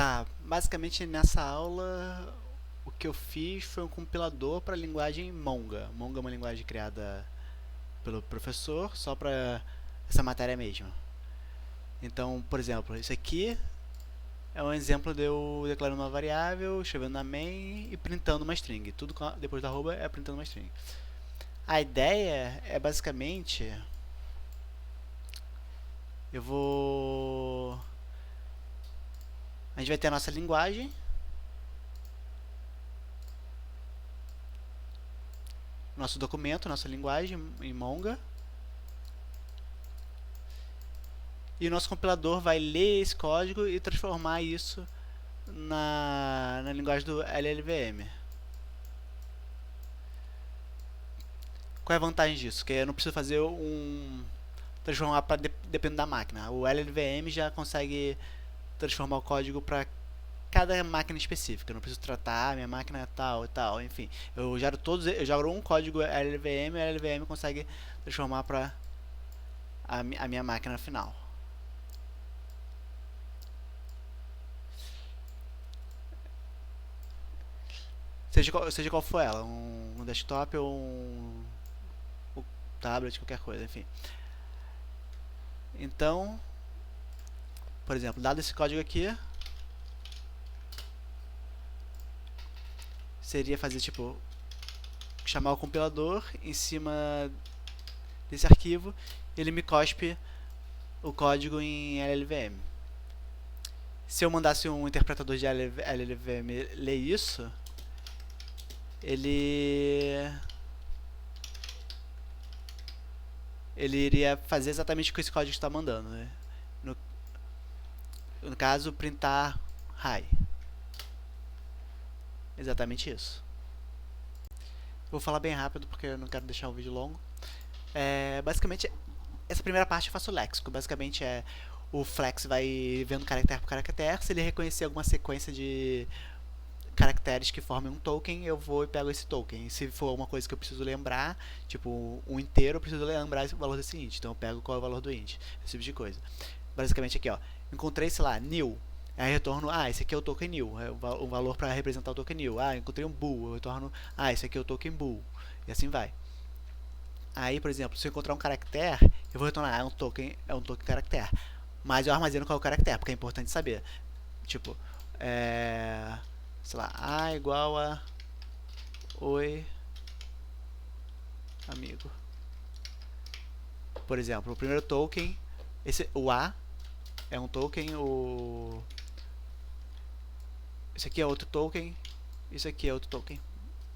Tá, basicamente nessa aula o que eu fiz foi um compilador para a linguagem Monga. Monga é uma linguagem criada pelo professor só para essa matéria mesmo. Então, por exemplo, isso aqui é um exemplo de eu declarando uma variável, escrevendo na main e printando uma string. Tudo depois da arroba é printando uma string. A ideia é basicamente eu vou a gente vai ter a nossa linguagem, nosso documento, nossa linguagem em Monga. E o nosso compilador vai ler esse código e transformar isso na linguagem do LLVM. Qual é a vantagem disso? Que eu não preciso fazer transformar para depender da máquina. O LLVM já consegue transformar o código para cada máquina específica. Eu não preciso tratar a minha máquina tal e tal, enfim. Eu gero um código LLVM e o LLVM consegue transformar para a minha máquina final. Seja qual for ela, um desktop ou um tablet, qualquer coisa, enfim. Então, por exemplo, dado esse código aqui, seria fazer tipo chamar o compilador em cima desse arquivo, ele me cospe o código em LLVM. Se eu mandasse um interpretador de LLVM ler isso, ele iria fazer exatamente o que esse código está mandando, né? No caso, printar hi. Exatamente isso. Vou falar bem rápido porque eu não quero deixar o vídeo longo. Basicamente, essa primeira parte eu faço o léxico. Basicamente o flex vai vendo caractere por caractere. Se ele reconhecer alguma sequência de caracteres que formem um token, eu vou e pego esse token. E se for alguma coisa que eu preciso lembrar, tipo um inteiro, eu preciso lembrar o valor desse int. Então eu pego qual é o valor do int, esse tipo de coisa. Basicamente aqui, ó, encontrei, sei lá, new. Aí eu retorno, esse aqui é o token new, é o valor para representar o token new. Encontrei um bool, eu retorno, esse aqui é o token bool. E assim vai. Aí, por exemplo, se eu encontrar um caractere, eu vou retornar, é um token caractere. Mas eu armazeno qual é o caractere, porque é importante saber. Tipo, sei lá, A igual a oi, amigo. Por exemplo, o primeiro token, o A é um token, esse aqui é outro token, isso aqui é outro token.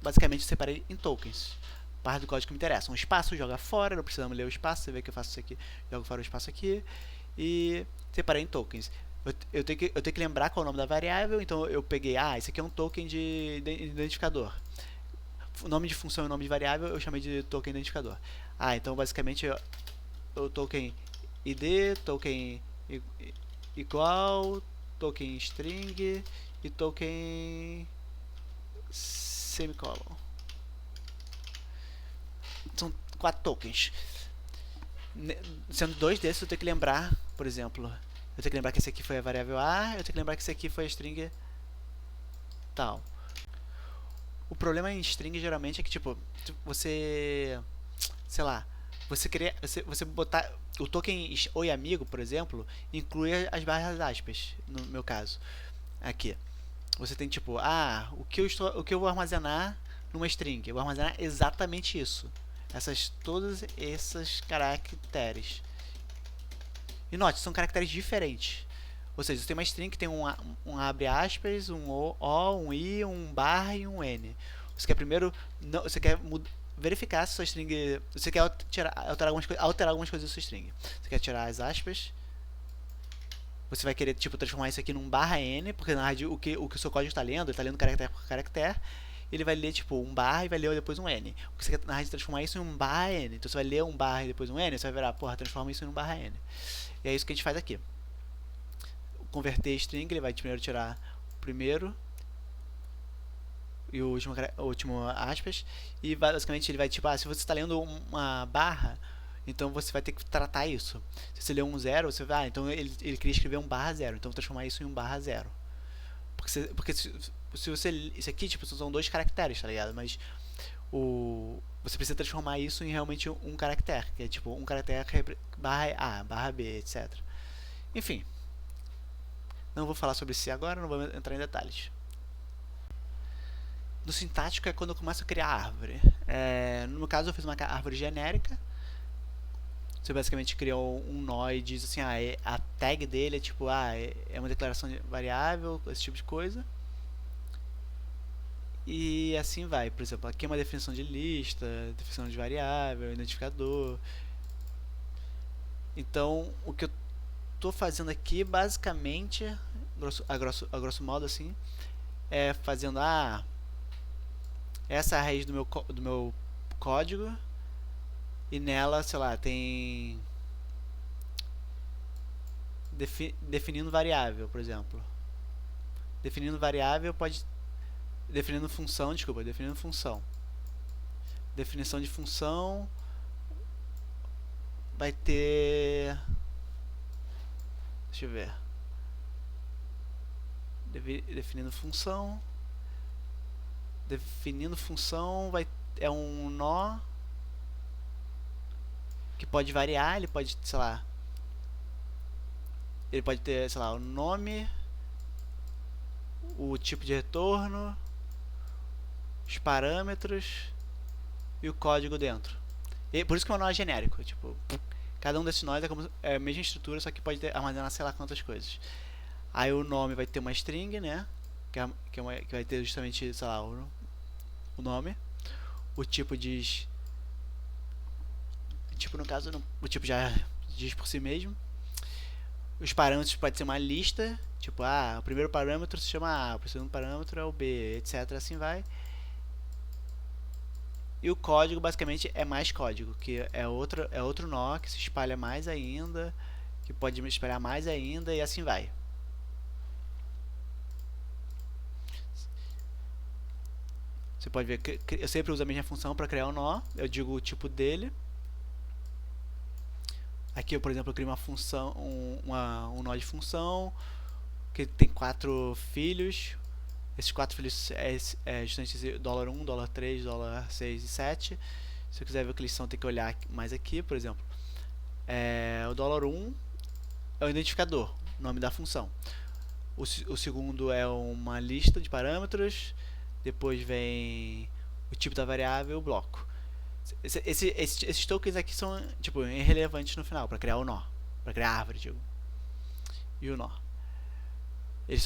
Basicamente eu separei em tokens. Parte do código que me interessa. Um espaço, joga fora, não precisamos ler o espaço, você vê que eu faço isso aqui, jogo fora o espaço aqui. E separei em tokens. Eu tenho que lembrar qual é o nome da variável, então eu peguei, esse aqui é um token de identificador. O nome de função e o nome de variável eu chamei de token identificador. Então basicamente o token id, token igual, token string e token semicolon. São 4 tokens. Sendo 2 desses, eu tenho que lembrar, por exemplo, eu tenho que lembrar que esse aqui foi a variável A, eu tenho que lembrar que esse aqui foi a string tal. O problema em string geralmente é que, tipo, você, sei lá, você botar o token oi amigo, por exemplo, inclui as barras aspas, no meu caso. Aqui. Você tem tipo, o que eu vou armazenar numa string? Eu vou armazenar exatamente isso. Todos esses caracteres. E note, são caracteres diferentes. Ou seja, você tem uma string que tem um abre aspas, um O, um I, um barra e um N. Você quer primeiro. Você quer verificar se sua string. Você quer alterar algumas coisas da sua string. Você quer tirar as aspas. Você vai querer tipo, transformar isso aqui num barra N, porque na verdade o que o seu código está lendo, ele está lendo caractere por caractere. Ele vai ler tipo um barra e vai ler depois um N. O que você quer na verdade transformar isso em um barra N. Então você vai ler um barra e depois um N, você vai virar, transforma isso em um barra N. E é isso que a gente faz aqui. Converter string, ele vai primeiro tirar o primeiro e o último aspas. E basicamente ele vai tipo, se você está lendo uma barra, então você vai ter que tratar isso. Se você leu um zero, você vai, então ele queria escrever um barra zero, então vou transformar isso em um barra zero. Porque se você... Isso aqui, tipo, são dois caracteres, tá ligado? Mas você precisa transformar isso em realmente um caractere, que é tipo um caractere barra A, barra B, etc. Enfim, não vou falar sobre si agora, não vou entrar em detalhes. No sintático é quando eu começo a criar a árvore. No meu caso, eu fiz uma árvore genérica. Você basicamente criou um nó e diz assim, a tag dele é tipo, é uma declaração de variável, esse tipo de coisa. E assim vai, por exemplo, aqui é uma definição de lista, definição de variável, identificador. Então, o que eu estou fazendo aqui, basicamente, a grosso modo assim, é fazendo, essa é a raiz do meu código, e nela, sei lá, tem definindo variável, por exemplo. Definindo variável pode... Definindo função, desculpa, definindo função. Definição de função vai ter... Deixa eu ver. Definindo função. Definindo função é um nó que pode variar, ele pode, sei lá, ele pode ter, sei lá, o nome, o tipo de retorno, os parâmetros e o código dentro. E por isso que é um nó é genérico, tipo, cada um desses nós é a mesma estrutura, só que pode armazenar sei lá quantas coisas. Aí o nome vai ter uma string, né, que vai ter justamente, sei lá, o nome. O tipo diz... Tipo, no caso, o tipo já diz por si mesmo. Os parâmetros pode ser uma lista, tipo, o primeiro parâmetro se chama A, o segundo parâmetro é o B, etc. Assim vai. E o código basicamente é mais código, que é outro nó que se espalha mais ainda, que pode espalhar mais ainda e assim vai. Você pode ver que eu sempre uso a mesma função para criar um nó, eu digo o tipo dele. Aqui, por exemplo, eu crio uma função, um nó de função que tem 4 filhos. Esses 4 filhos é justamente $1, $3, $6 e 7. Se eu quiser ver o que eles são, tem que olhar mais aqui, por exemplo. O $1 é o identificador, o nome da função. O segundo é uma lista de parâmetros. Depois vem o tipo da variável e o bloco. Esses tokens aqui são tipo irrelevantes no final para criar o nó, para criar a árvore, digo. E o nó. Eles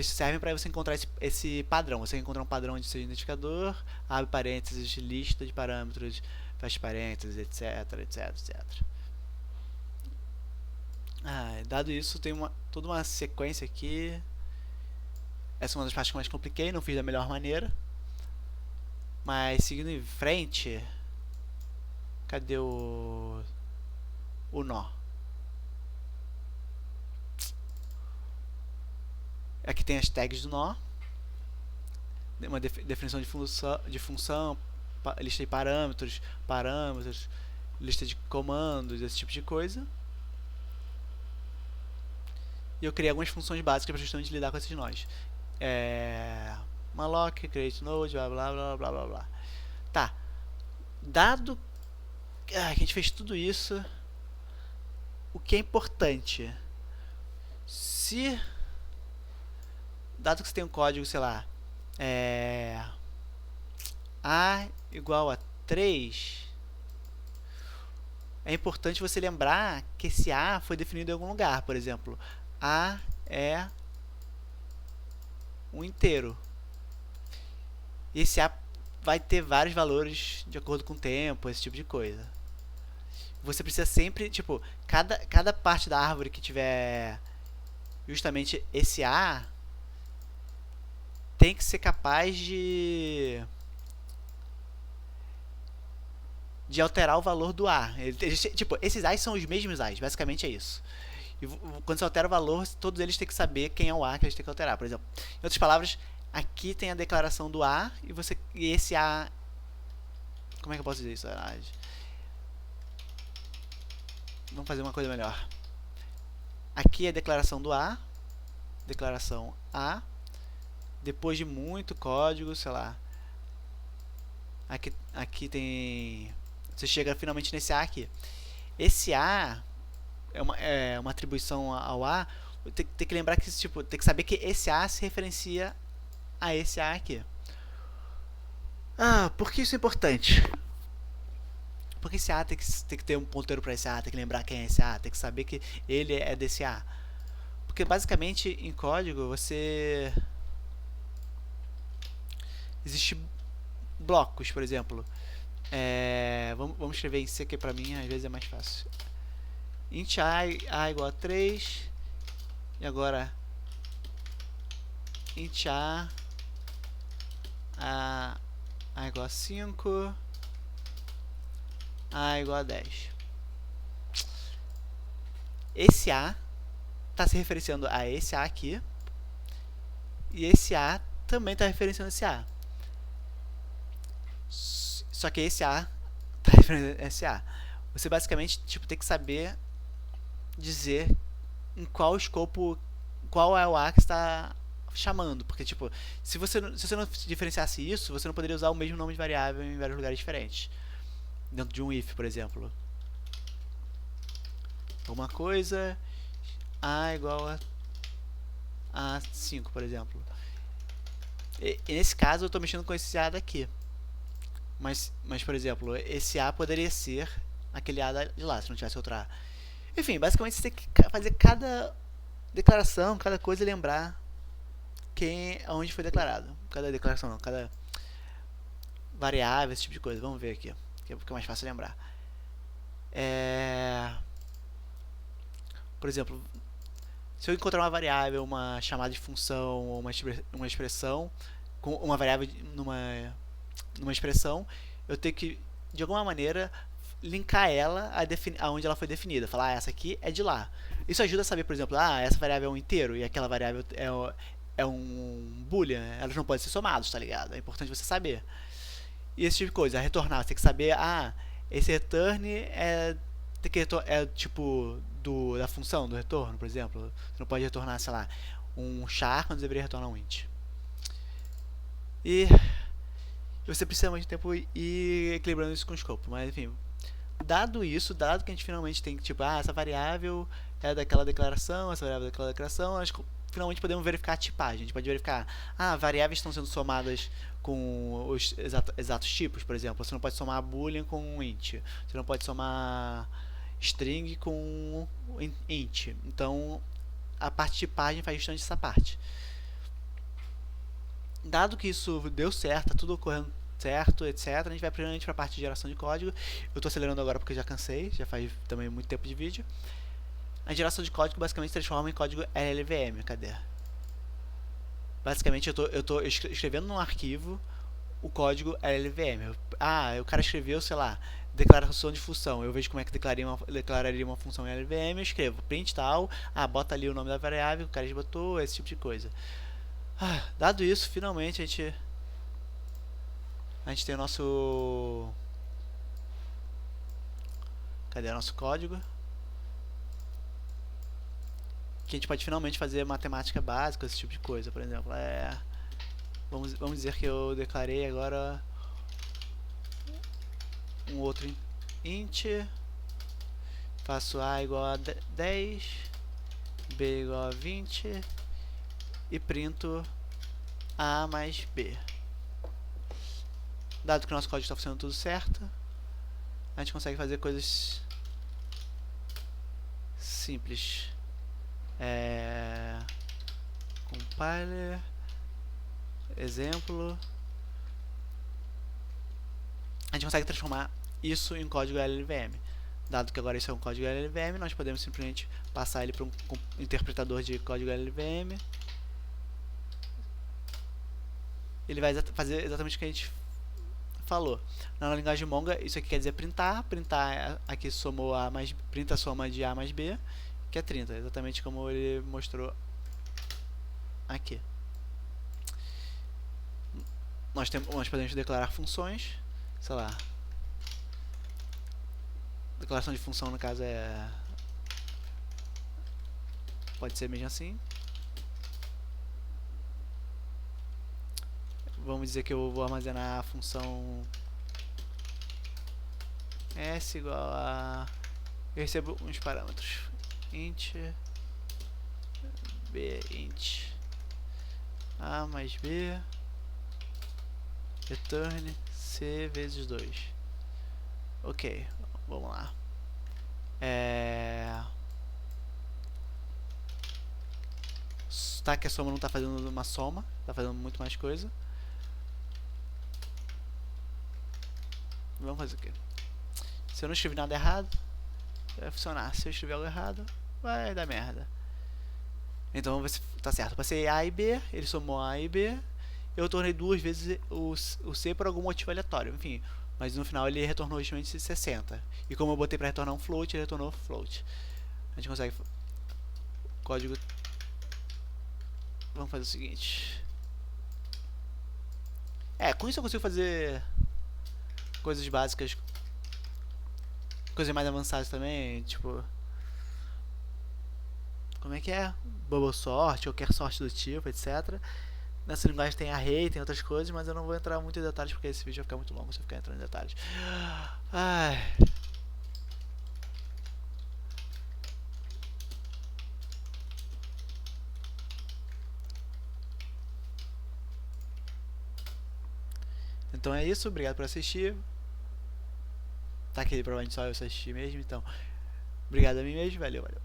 servem para você encontrar esse padrão. Você encontrar um padrão de seu identificador, abre parênteses, lista de parâmetros, fecha parênteses, etc, etc, etc. Dado isso, tem toda uma sequência aqui. Essa é uma das partes que eu mais compliquei, não fiz da melhor maneira. Mas seguindo em frente, cadê o nó? Aqui tem as tags do nó, uma definição de função, lista de parâmetros, lista de comandos, esse tipo de coisa. E eu criei algumas funções básicas para justamente lidar com esses nós. Malloc, create node, blá blá blá blá blá blá. Tá. Dado que a gente fez tudo isso, o que é importante? Dado que você tem um código, sei lá, A igual a 3, é importante você lembrar que esse A foi definido em algum lugar. Por exemplo, A é um inteiro. E esse A vai ter vários valores de acordo com o tempo, esse tipo de coisa. Você precisa sempre, tipo, cada parte da árvore que tiver justamente esse A tem que ser capaz de alterar o valor do A. Tipo, esses A's são os mesmos A's, basicamente é isso. E quando você altera o valor, todos eles têm que saber quem é o A que eles têm que alterar. Por exemplo, em outras palavras, aqui tem a declaração do A e esse A... Como é que eu posso dizer isso? Vamos fazer uma coisa melhor. Aqui é a declaração do A. declaração A, depois de muito código, sei lá, aqui tem, você chega finalmente nesse A aqui. Esse A é uma atribuição ao A, tem que lembrar que, tipo, tem que saber que esse A se referencia a esse A aqui. Por que isso é importante? Porque esse A tem que ter um ponteiro para esse A, tem que lembrar quem é esse A, tem que saber que ele é desse A. Porque basicamente em código você existe blocos, por exemplo. Vamos escrever em C aqui pra mim, às vezes é mais fácil. Int a igual a 3. E agora int a igual a 5, a igual a 10. Esse A está se referenciando a esse A aqui, e esse A também está referenciando esse A. Só que esse A está referenciando esse A. Você basicamente tem que saber dizer em qual escopo, qual é o A que está chamando, porque se você não diferenciasse isso, você não poderia usar o mesmo nome de variável em vários lugares diferentes, dentro de um if, por exemplo. Alguma coisa A igual a 5, por exemplo. E nesse caso eu estou mexendo com esse A daqui, mas por exemplo, esse A poderia ser aquele A de lá, se não tivesse outro A. Enfim, basicamente você tem que fazer cada declaração, cada coisa e lembrar onde foi declarado. Cada declaração não, cada variável, esse tipo de coisa. Vamos ver aqui, que é mais fácil lembrar. Por exemplo, se eu encontrar uma variável, uma chamada de função ou uma expressão, com uma variável numa expressão, eu tenho que, de alguma maneira, linkar ela aonde ela foi definida. Falar, essa aqui é de lá. Isso ajuda a saber, por exemplo, essa variável é um inteiro e aquela variável é um boolean. Elas não podem ser somadas, tá ligado? É importante você saber. E esse tipo de coisa, retornar, você tem que saber, esse return é tipo da função do retorno, por exemplo. Você não pode retornar, sei lá, um char quando deveria retornar um int. E você precisa muito tempo ir equilibrando isso com o escopo, mas enfim, dado que a gente finalmente tem que, essa variável é daquela declaração, essa variável é daquela declaração, nós finalmente podemos verificar a tipagem. A gente pode verificar, variáveis estão sendo somadas com os exatos tipos, por exemplo. Você não pode somar boolean com int, você não pode somar string com int. Então, a parte de tipagem faz justamente essa parte. Dado que isso deu certo, tá tudo ocorrendo certo, etc., a gente vai primeiramente para a parte de geração de código. Eu estou acelerando agora porque já cansei, já faz também muito tempo de vídeo. A geração de código basicamente transforma em código LLVM. Cadê? Basicamente eu tô escrevendo num arquivo o código LLVM. O cara escreveu, sei lá, declaração de função. Eu vejo como é que declararia uma função em LLVM, eu escrevo print tal, bota ali o nome da variável que o cara botou, esse tipo de coisa. Dado isso, finalmente a gente tem o nosso... Cadê o nosso código? Que a gente pode finalmente fazer matemática básica, esse tipo de coisa. Por exemplo, vamos dizer que eu declarei agora um outro int, faço A igual a 10, B igual a 20 e printo A mais B. Dado que o nosso código está funcionando tudo certo, a gente consegue fazer coisas simples. Compiler, exemplo. A gente consegue transformar isso em código LLVM. Dado que agora isso é um código LLVM, nós podemos simplesmente passar ele para um interpretador de código LLVM. Ele vai fazer exatamente o que a gente falou. Na linguagem Mongo, isso aqui quer dizer printar. Printar aqui somou A mais, printa a soma de A mais B, que é 30, exatamente como ele mostrou aqui. Nós podemos declarar funções, sei lá. Declaração de função no caso pode ser mesmo assim. vamos dizer que eu vou armazenar a função s igual a... eu recebo uns parâmetros int b int a mais b return c vezes 2. Ok, vamos lá. Tá que a soma não tá fazendo uma soma, tá fazendo muito mais coisa. Vamos fazer o quê? Se eu não escrever nada errado, vai funcionar. Se eu escrever algo errado, vai dar merda. Então vamos ver se tá certo. Eu passei A e B, ele somou A e B. Eu tornei duas vezes o C por algum motivo aleatório, enfim. Mas no final ele retornou justamente 60. E como eu botei para retornar um float, ele retornou float. A gente consegue... código... Vamos fazer o seguinte. Com isso eu consigo fazer coisas básicas, coisas mais avançadas também, tipo... como é que é? Bubble sort, qualquer sorte do tipo, etc. Nessa linguagem tem array, tem outras coisas, mas eu não vou entrar muito em detalhes porque esse vídeo vai ficar muito longo se eu ficar entrando em detalhes. Ai... Então é isso, obrigado por assistir. Tá aqui provavelmente só eu assistir mesmo, então... obrigado a mim mesmo, valeu, valeu.